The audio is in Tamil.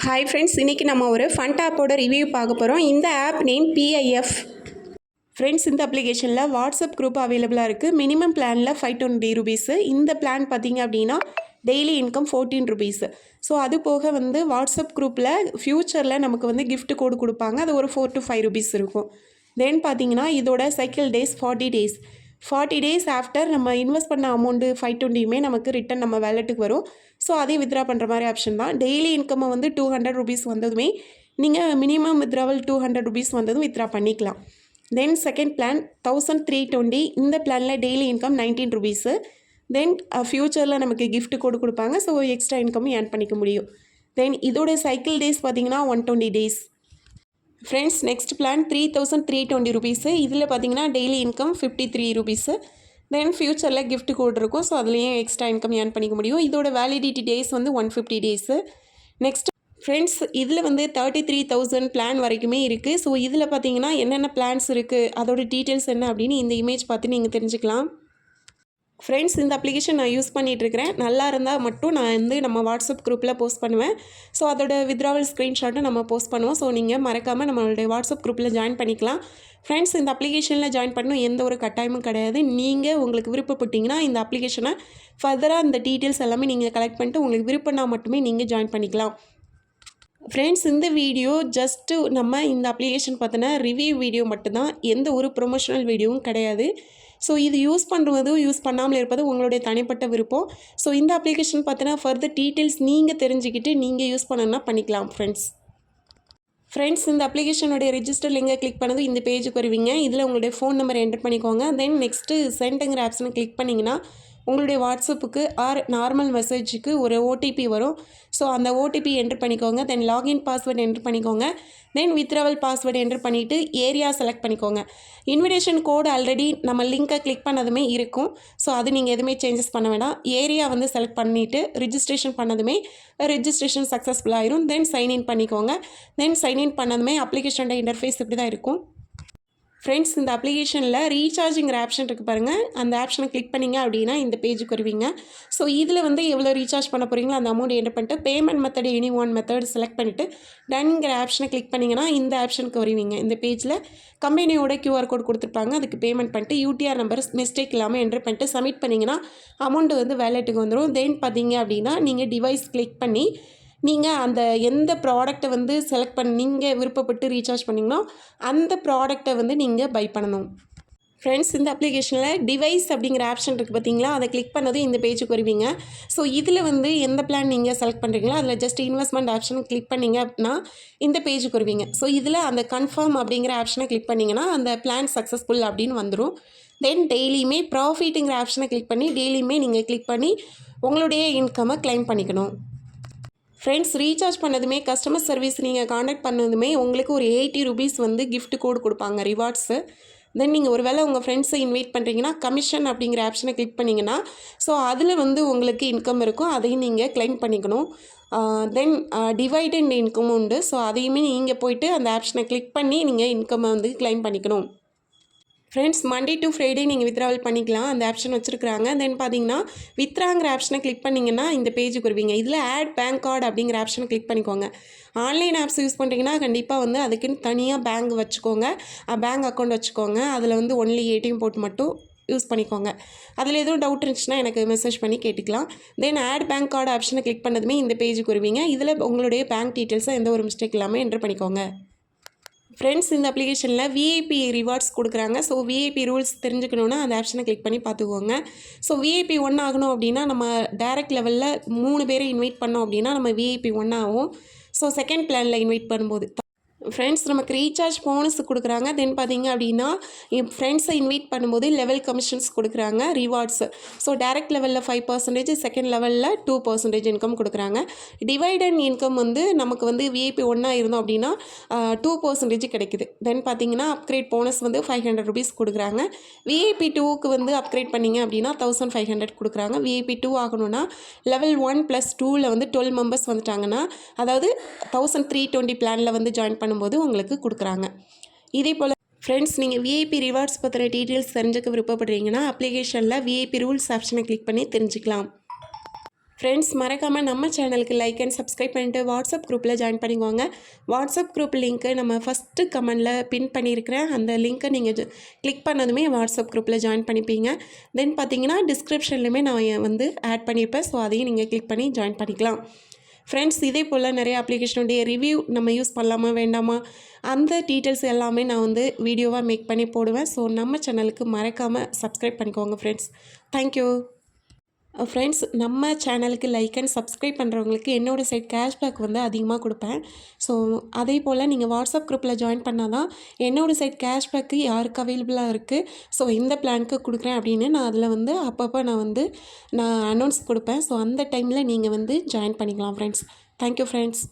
ஹாய் ஃப்ரெண்ட்ஸ், இன்றைக்கி நம்ம ஒரு ஃபண்ட் ஆப்போட ரிவ்யூ பார்க்க போகிறோம். இந்த ஆப் நேம் PIF. ஃப்ரெண்ட்ஸ், இந்த அப்ளிகேஷனில் வாட்ஸ்அப் குரூப் அவைலபிளாக இருக்குது. மினிமம் பிளானில் 520 ருபீஸு. இந்த பிளான் பார்த்திங்க அப்படின்னா டெய்லி இன்கம் 14 ருபீஸு. ஸோ அது போக வந்து வாட்ஸ்அப் குரூப்பில் ஃப்யூச்சரில் நமக்கு வந்து gift கோடு கொடுப்பாங்க. அது ஒரு 4 to 5 ருபீஸ் இருக்கும். தென் பார்த்திங்கன்னா இதோட cycle days 40 days. 40 days after நம்ம இன்வெஸ்ட் பண்ண அமௌண்ட்டு 520மே நமக்கு ரிட்டன் நம்ம வேலெட்டுக்கு வரும். ஸோ அதையும் வித்ரா பண்ணுற மாதிரி ஆப்ஷன் தான். டெய்லி இன்கம்மை வந்து 200 ருபீஸ் வந்ததுமே நீங்கள் மினிமம் வித்ராவல் 200 ருபீஸ் வந்ததும் வித்ரா பண்ணிக்கலாம். Then second plan 1320. இந்த பிளானில் டெய்லி இன்கம் 19 ருபீஸு. தென் ஃப்யூச்சரில் நமக்கு gift கோடு கொடுப்பாங்க. ஸோ எக்ஸ்ட்ரா இன்கமும் ஏர்ன் பண்ணிக்க முடியும். தென் இதோட சைக்கிள் டேஸ் பார்த்திங்கன்னா 120 days. Friends, next plan 3320 rupees. இதில் பார்த்தீங்கன்னா டெய்லி இன்கம் 53 ருபீஸு. தென் ஃப்யூச்சரில் gift கோட் இருக்கும். ஸோ அதுலேயும் எக்ஸ்ட்ரா இன்கம் ஏர்ன் பண்ணிக்க முடியும். இதோட வேலிடிட்டி டேஸ் வந்து 150 டேஸு. நெக்ஸ்ட் ஃப்ரெண்ட்ஸ், இதில் வந்து 33,000 பிளான் வரைக்குமே இருக்குது. ஸோ இதில் பார்த்தீங்கன்னா என்னென்ன பிளான்ஸ் இருக்குது, அதோட டீட்டெயில்ஸ் என்ன அப்படின்னு இந்த இமேஜ் பார்த்து நீங்கள் தெரிஞ்சுக்கலாம். ஃப்ரெண்ட்ஸ், இந்த அப்ளிகேஷன் நான் யூஸ் பண்ணிகிட்ருக்கிறேன். நல்லா இருந்தால் மட்டும் நான் வந்து நம்ம வாட்ஸ்அப் குரூப்பில் போஸ்ட் பண்ணுவேன். ஸோ அதோட வித்ராவல் ஸ்க்ரீன்ஷாட்டும் நம்ம போஸ்ட் பண்ணுவோம். ஸோ நீங்கள் மறக்காமல் நம்மளுடைய வாட்ஸ்அப் குரூப்பில் ஜாயின் பண்ணிக்கலாம். ஃப்ரெண்ட்ஸ், இந்த அப்ளிகேஷனில் ஜாயின் பண்ணணும் எந்த ஒரு கட்டாயமும் கிடையாது. நீங்கள் உங்களுக்கு விருப்பப்பட்டீங்கன்னா இந்த அப்ளிகேஷனை ஃபர்தராக இந்த டீட்டெயில்ஸ் எல்லாமே நீங்கள் கலெக்ட் பண்ணிட்டு உங்களுக்கு விருப்பம்னா மட்டுமே நீங்கள் ஜாயின் பண்ணிக்கலாம். ஃப்ரெண்ட்ஸ், இந்த வீடியோ ஜஸ்ட்டு நம்ம இந்த அப்ளிகேஷன் பார்த்தினா ரிவ்யூ வீடியோ மட்டும்தான், எந்த ஒரு ப்ரொமோஷனல் வீடியோவும் கிடையாது. ஸோ இது யூஸ் பண்ணுறதும் யூஸ் பண்ணாமல் இருப்பது உங்களுடைய தனிப்பட்ட விருப்பம். ஸோ இந்த அப்ளிகேஷன் பார்த்தினா ஃபர்தர் டீட்டெயில்ஸ் நீங்கள் தெரிஞ்சுக்கிட்டு நீங்கள் யூஸ் பண்ணணும்னா பண்ணிக்கலாம். ஃப்ரெண்ட்ஸ், இந்த அப்ளிகேஷனுடைய ரெஜிஸ்டர் லிங்கை கிளிக் பண்ணது இந்த பேஜுக்கு வருவீங்க. இதில் உங்களுடைய ஃபோன் நம்பர் என்டர் பண்ணிக்கோங்க. தென் நெக்ஸ்ட்டு சென்டுங்கிற ஆப்ஷனை கிளிக் பண்ணிங்கன்னா உங்களுடைய வாட்ஸ்அப்புக்கு ஆர் நார்மல் மெசேஜுக்கு ஒரு OTP வரும். ஸோ அந்த OTP என்ட்ரு பண்ணிக்கோங்க. தென் லாகின் பாஸ்வேர்டு என்ட்ரு பண்ணிக்கோங்க. தென் வித்ராவல் பாஸ்வேர்டு என்ட்ரு பண்ணிவிட்டு ஏரியா செலக்ட் பண்ணிக்கோங்க. இன்விடேஷன் கோடு ஆல்ரெடி நம்ம லிங்க்கை கிளிக் பண்ணதுமே இருக்கும். ஸோ அது நீங்கள் எதுவுமே சேஞ்சஸ் பண்ண வேண்டாம். ஏரியா வந்து செலக்ட் பண்ணிவிட்டு ரிஜிஸ்ட்ரேஷன் பண்ணதுமே ரிஜிஸ்ட்ரேஷன் சக்ஸஸ்ஃபுல் ஆயிரும். தென் சைன்இன் பண்ணிக்கோங்க. தென் சைன்இன் பண்ணதுமே அப்ளிகேஷனோட இன்டர்ஃபேஸ் இப்படி தான் இருக்கும். ஃப்ரெண்ட்ஸ், இந்த அப்ளிகேஷனில் ரீசார்ஜிங்கிற ஆப்ஷன் இருக்குது பாருங்கள். அந்த ஆப்ஷனை கிளிக் பண்ணிங்க அப்படின்னா இந்த பேஜுக்கு வருவீங்க. ஸோ இதில் வந்து எவ்வளோ ரீசார்ஜ் பண்ண போகிறீங்களோ அந்த அமௌண்ட் என்டர் பண்ணிட்டு payment method any one method select பண்ணிவிட்டு டன்ங்கிற ஆப்ஷனை கிளிக் பண்ணிங்கன்னா இந்த ஆப்ஷனுக்கு வருவீங்க. இந்த பேஜில் கம்பெனியோட QR கோட் கொடுத்துருப்பாங்க. அதுக்கு பேமெண்ட் பண்ணிட்டு UTR நம்பர் மிஸ்டேக் இல்லாமல் என்டர் பண்ணிட்டு சப்மிட் பண்ணிங்கன்னா அமௌண்ட்டு வந்து வேலெட்டுக்கு வந்துடும். தென் பார்த்தீங்க அப்படின்னா நீங்கள் டிவைஸ் கிளிக் பண்ணி நீங்கள் அந்த எந்த ப்ராடக்டை வந்து செலக்ட் பண்ணி நீங்கள் விருப்பப்பட்டு ரீசார்ஜ் பண்ணிங்கன்னா அந்த ப்ராடக்டை வந்து நீங்கள் பை பண்ணணும். ஃப்ரெண்ட்ஸ், இந்த அப்ளிகேஷனில் டிவைஸ் அப்படிங்கிற ஆப்ஷன் இருக்குது பார்த்தீங்களா, அதை கிளிக் பண்ணதும் இந்த பேஜுக்கு வருவீங்க. ஸோ இதில் வந்து எந்த பிளான் நீங்கள் செலக்ட் பண்ணுறீங்களோ அதில் ஜஸ்ட் இன்வெஸ்ட்மெண்ட் ஆப்ஷன் கிளிக் பண்ணிங்க அப்படின்னா இந்த பேஜுக்கு வருவீங்க. ஸோ இதில் அந்த கன்ஃபார்ம் அப்படிங்கிற ஆப்ஷனை கிளிக் பண்ணிங்கன்னா அந்த பிளான் சக்ஸஸ்ஃபுல் அப்படின்னு வந்துடும். தென் டெய்லியுமே ப்ராஃபிட்டுங்கிற ஆப்ஷனை கிளிக் பண்ணி டெய்லியுமே நீங்கள் கிளிக் பண்ணி உங்களுடைய இன்கம்மை கிளைம் பண்ணிக்கணும். ஃப்ரெண்ட்ஸ், ரீசார்ஜ் பண்ணதுமே கஸ்டமர் சர்வீஸ் நீங்கள் காண்டாக்ட் பண்ணதுமே உங்களுக்கு ஒரு 80 ருபீஸ் வந்து gift கோடு கொடுப்பாங்க, ரிவார்ட்ஸு. தென் நீங்கள் ஒரு வேளை உங்கள் ஃப்ரெண்ட்ஸை இன்வைட் பண்ணுறீங்கன்னா கமிஷன் அப்படிங்கிற ஆப்ஷனை கிளிக் பண்ணிங்கன்னா ஸோ அதில் வந்து உங்களுக்கு இன்கம் இருக்கும். அதையும் நீங்கள் கிளைம் பண்ணிக்கணும். தென் டிவைடண்ட் இன்கம் உண்டு. ஸோ அதையுமே நீங்கள் போய்ட்டு அந்த ஆப்ஷனை கிளிக் பண்ணி நீங்கள் இன்கம்மை வந்து கிளைம் பண்ணிக்கணும். ஃப்ரெண்ட்ஸ், மண்டே டு ஃப்ரைடே நீங்கள் வித்ராவல் பண்ணிக்கலாம். அந்த ஆப்ஷன் வச்சுருக்குறாங்க. தென் பார்த்தீங்கன்னா வித்ராங்கிற ஆப்ஷனை கிளிக் பண்ணிங்கன்னா இந்த பேஜுக்கு வருவீங்க. இதில் ஆட் பேங்க் கார்டு அப்படிங்கிற ஆப்ஷனை கிளிக் பண்ணிக்கோங்க. ஆன்லைன் ஆப்ஸ் யூஸ் பண்ணுறீங்கன்னா கண்டிப்பாக வந்து அதுக்குன்னு தனியாக பேங்க் வச்சுக்கோங்க, பேங்க் அக்கௌண்ட் வச்சுக்கோங்க. அதில் வந்து ஒன்லி ATM போட்டு மட்டும் யூஸ் பண்ணிக்கோங்க. அதில் எதுவும் டவுட் இருந்துச்சுன்னா எனக்கு மெசேஜ் பண்ணி கேட்டுக்கலாம். தென் ஆட் பேங்க் கார்டு ஆப்ஷனை கிளிக் பண்ணதுமே இந்த பேஜுக்கு வருவீங்க. இதில் உங்களுடைய பேங்க் டீட்டெயில்ஸை எந்த ஒரு மிஸ்டேக் இல்லாமல் என்ட்ரு பண்ணிக்கோங்க. ஃப்ரெண்ட்ஸ், இந்த அப்ளிகேஷனில் VIP ரிவார்ட்ஸ் கொடுக்குறாங்க. ஸோ VIP ரூல்ஸ் தெரிஞ்சுக்கணுன்னா அந்த ஆப்ஷனை கிளிக் பண்ணி பார்த்துக்கோங்க. ஸோ VIP 1 ஆகணும் அப்படின்னா நம்ம டைரக்ட் லெவலில் 3 பேரை இன்வைட் பண்ணோம் அப்படின்னா நம்ம VIP 1 ஆகும். ஸோ செகண்ட் பிளானில் இன்வைட் பண்ணும்போது ஃப்ரெண்ட்ஸ் நமக்கு ரீசார்ஜ் போனஸ் கொடுக்குறாங்க. தென் பார்த்தீங்க அப்படின்னா என் ஃப்ரெண்ட்ஸை இன்வைட் பண்ணும்போது லெவல் கமிஷன்ஸ் கொடுக்குறாங்க, ரிவார்ட்ஸு. ஸோ டேரக்ட் லெவலில் 5%, செகண்ட் லெவலில் 2% இன்கம் கொடுக்குறாங்க. டிவைடண்ட் இன்கம் வந்து நமக்கு வந்து VIP 1 இருந்தோம் அப்படின்னா 2% கிடைக்குது. தென் பார்த்தீங்கன்னா அப்கிரேட் போனஸ் வந்து 500 ருபீஸ் கொடுக்குறாங்க. VIP 2க்கு வந்து அப்கிரேட் பண்ணிங்க அப்படின்னா 1500 கொடுக்குறாங்க. VIP 2 ஆகணும்னா லெவல் 1 + 2ல் வந்து 12 மெம்பர்ஸ் வந்துட்டாங்கன்னா அதாவது 1320 பிளானில் வந்து ஜாயின் பண்ணும்போது உங்களுக்கு கொடுக்குறாங்க. இதே போல் ஃப்ரெண்ட்ஸ், நீங்கள் VIP ரிவார்ட்ஸ் பற்றின டீட்டெயில்ஸ் தெரிஞ்சுக்க விருப்பப்படுறீங்கன்னா அப்ளிகேஷனில் VIP ரூல்ஸ் ஆப்ஷனை கிளிக் பண்ணி தெரிஞ்சுக்கலாம். ஃப்ரெண்ட்ஸ் மறக்காமல் நம்ம சேனலுக்கு லைக் அண்ட் சப்ஸ்கிரைப் பண்ணிட்டு வாட்ஸ்அப் குரூப்பில் ஜாயின் பண்ணிக்கோங்க. வாட்ஸ்அப் குரூப் லிங்க்கு நம்ம ஃபஸ்ட்டு கமெண்டில் பின் பண்ணியிருக்கிறேன். அந்த லிங்க்கை நீங்கள் கிளிக் பண்ணதுமே வாட்ஸ்அப் குரூப்பில் ஜாயின் பண்ணிப்பீங்க. தென் பார்த்தீங்கன்னா டிஸ்கிரிப்ஷன்லையுமே நான் வந்து ஆட் பண்ணியிருப்பேன். ஸோ அதையும் நீங்கள் கிளிக் பண்ணி ஜாயின் பண்ணிக்கலாம். ஃப்ரெண்ட்ஸ் இதே போல் நிறைய அப்ளிகேஷனுடைய ரிவ்யூ நம்ம யூஸ் பண்ணலாமா வேண்டாமா அந்த டீட்டெயில்ஸ் எல்லாமே நான் வந்து வீடியோவாக மேக் பண்ணி போடுவேன். ஸோ நம்ம சேனலுக்கு மறக்காமல் சப்ஸ்கிரைப் பண்ணிக்கோங்க ஃப்ரெண்ட்ஸ். தேங்க்யூ. ஃப்ரெண்ட்ஸ் நம்ம சேனலுக்கு லைக் அண்ட் சப்ஸ்கிரைப் பண்ணுறவங்களுக்கு என்னோடய சைட் கேஷ்பேக் வந்து அதிகமாக கொடுப்பேன். ஸோ அதே போல் நீங்கள் வாட்ஸ்அப் குரூப்பில் ஜாயின் பண்ணால் தான் என்னோடய சைட் கேஷ்பேக்கு யாருக்கு அவைலபிளாக இருக்குது, ஸோ இந்த பிளானுக்கு கொடுக்குறேன் அப்படின்னு நான் அதில் வந்து அப்பப்போ நான் அனௌன்ஸ் கொடுப்பேன். ஸோ அந்த டைமில் நீங்கள் வந்து ஜாயின் பண்ணிக்கலாம் ஃப்ரெண்ட்ஸ். Thank you friends.